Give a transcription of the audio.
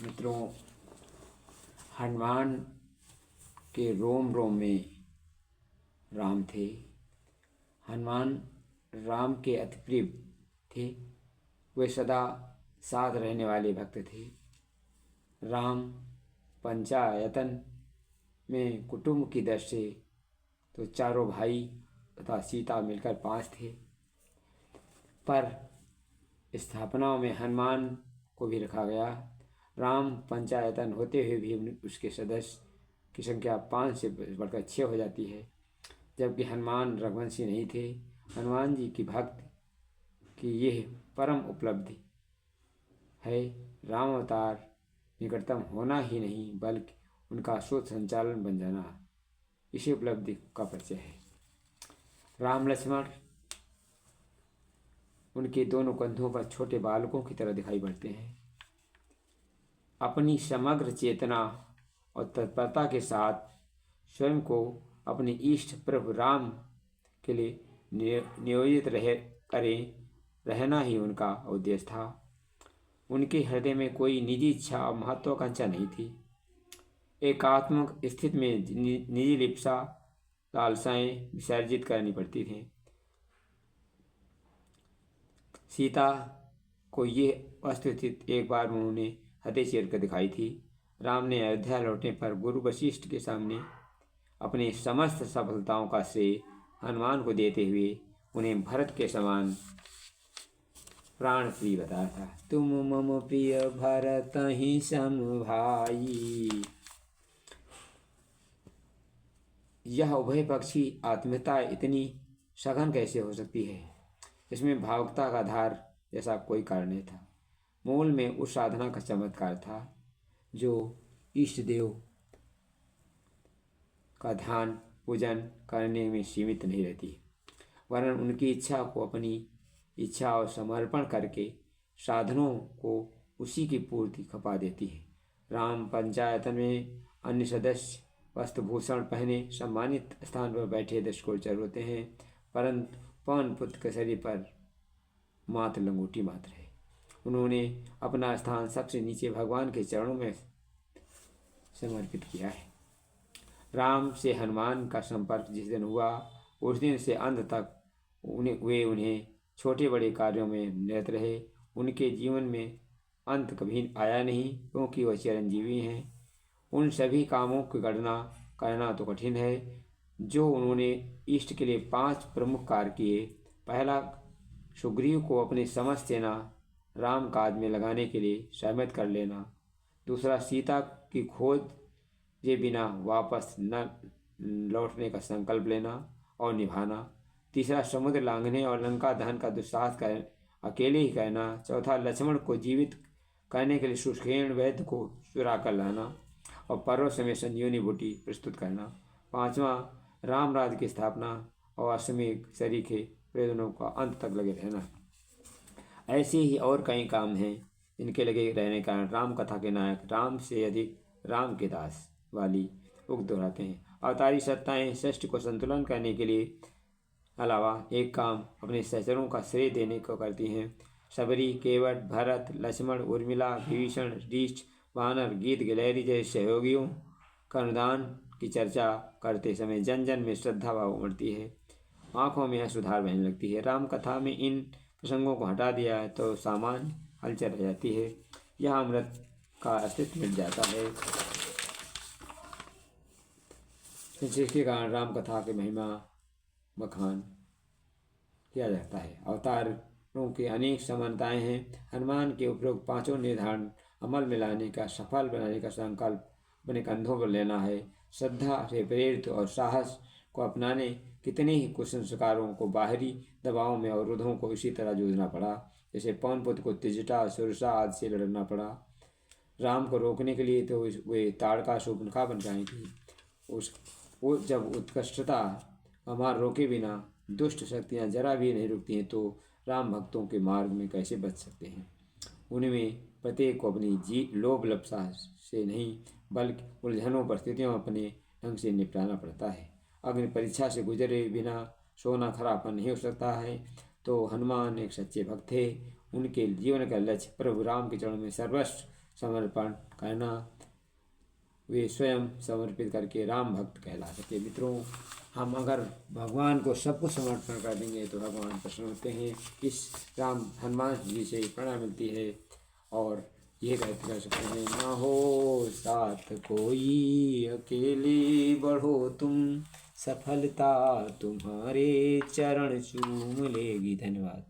मित्रों, हनुमान के रोम रोम में राम थे। हनुमान राम के अति प्रिय थे। वे सदा साथ रहने वाले भक्त थे। राम पंचायतन में कुटुंब की दृष्टि से तो चारों भाई तथा सीता मिलकर 5 थे, पर स्थापनाओं में हनुमान को भी रखा गया। राम पंचायतन होते हुए भी उसके सदस्य की संख्या 5 से बढ़कर 6 हो जाती है, जबकि हनुमान रघुवंशी नहीं थे। हनुमान जी की भक्त की यह परम उपलब्धि है। राम अवतार निकटतम होना ही नहीं, बल्कि उनका सोच संचालन बन जाना इसी उपलब्धि का परिचय है। राम लक्ष्मण उनके दोनों कंधों पर छोटे बालकों की तरह दिखाई पड़ते हैं। अपनी समग्र चेतना और तत्परता के साथ स्वयं को अपने इष्ट प्रभु राम के लिए नियोजित रहना ही उनका उद्देश्य था। उनके हृदय में कोई निजी इच्छा और महत्वाकांक्षा नहीं थी। एकात्मक स्थिति में निजी लिप्सा लालसाएं विसर्जित करनी पड़ती थीं। सीता को ये वस्तुस्थिति एक बार उन्होंने हृदय चीर कर दिखाई थी। राम ने अयोध्या लौटने पर गुरु वशिष्ठ के सामने अपने समस्त सफलताओं का श्रेय हनुमान को देते हुए उन्हें भरत के समान प्राण प्रिय बताया था। तुम मम प्रिय भरत ही सम भाई। यह उभय पक्षी आत्मीयता इतनी सघन कैसे हो सकती है? इसमें भावुकता का आधार जैसा कोई कारण नहीं था। मूल में उस साधना का चमत्कार था जो इष्ट देव का ध्यान पूजन करने में सीमित नहीं रहती, वरन उनकी इच्छा को अपनी इच्छा और समर्पण करके साधनों को उसी की पूर्ति खपा देती है। राम पंचायतन में अन्य सदस्य वस्त्रभूषण पहने सम्मानित स्थान पर बैठे दशकोचर होते हैं, परंतु पवन पुत्र के शरीर पर मात्र लंगोटी मात्र है। उन्होंने अपना स्थान सबसे नीचे भगवान के चरणों में समर्पित किया है। राम से हनुमान का संपर्क जिस दिन हुआ, उस दिन से अंत तक उन्हें छोटे बड़े कार्यों में निरत रहे। उनके जीवन में अंत कभी आया नहीं, क्योंकि वह चिरंजीवी हैं। उन सभी कामों की गणना करना तो कठिन है जो उन्होंने इष्ट के लिए 5 प्रमुख कार्य किए। पहला, सुग्रीव को अपनी समस्त सेना राम काज में लगाने के लिए सहमत कर लेना। दूसरा, सीता की खोज के बिना वापस न लौटने का संकल्प लेना और निभाना। तीसरा, समुद्र लांघने और लंका दहन का दुस्साहस अकेले ही करना। चौथा, लक्ष्मण को जीवित करने के लिए सुषेण वैद्य को चुरा कर लाना और पर्वत समेत संजीवनी बूटी प्रस्तुत करना। पांचवा, राम राज्य की स्थापना और अश्वमेध सरीखे प्रयोजनों का अंत तक लगे रहना। ऐसे ही और कई काम हैं जिनके लगे रहने के कारण राम कथा के नायक राम से अधिक राम के दास वाली उक्त दोहराते हैं। अवतारी सत्ताएं सृष्टि को संतुलन करने के लिए अलावा एक काम अपने सहचरों का श्रेय देने को करती हैं। सबरी, केवट, भरत, लक्ष्मण, उर्मिला, विभीषण, ऋष्ट, वानर, गीत, गिलहरी जैसे सहयोगियों का अनुदान की चर्चा करते समय जन जन में श्रद्धा भाव उमड़ती है, आंखों में सुधार बहने लगती है। राम कथा में इन प्रसंगों को हटा दिया है तो सामान्य हलचल रह जाती है। यह अमृत का अस्तित्व मिट जाता है, जिसके कारण राम कथा की महिमा बखान किया जाता है। अवतारों की अनेक समानताएं हैं। हनुमान के उपरोक्त 5 निर्धारण अमल में लाने का, सफल बनाने का संकल्प अपने कंधों पर लेना है। श्रद्धा से प्रेरित और साहस को अपनाने कितने ही कुसंस्कारों को, बाहरी दबावों में अवरोधों को इसी तरह जूझना पड़ा, जैसे पवन पुत्र को त्रिजटा सुरसा आदि से लड़ना पड़ा। राम को रोकने के लिए तो वे ताड़का शूर्पणखा बन जाएंगी। वो जब उत्कृष्टता हमार रोके बिना दुष्ट शक्तियाँ जरा भी नहीं रुकती हैं, तो राम भक्तों के मार्ग में कैसे बच सकते हैं? उनमें प्रत्येक को अपनी लोभ लप्सा से नहीं, बल्कि उलझनों परिस्थितियों अपने ढंग से निपटाना पड़ता है। अग्नि परीक्षा से गुजरे बिना सोना खरापन नहीं हो सकता है। तो हनुमान एक सच्चे भक्त थे। उनके जीवन का लक्ष्य प्रभु राम के चरणों में सर्वस्व समर्पण करना, वे स्वयं समर्पित करके राम भक्त कहला सके। मित्रों, हम अगर भगवान को सब कुछ समर्पण कर देंगे तो भगवान प्रसन्न होते हैं। इस राम हनुमान जी से प्रेरणा मिलती है और ये कहते कर सकते हैं, ना हो साथ कोई अकेले बढ़ो तुम, सफलता तुम्हारे चरण चूम लेगी। धन्यवाद।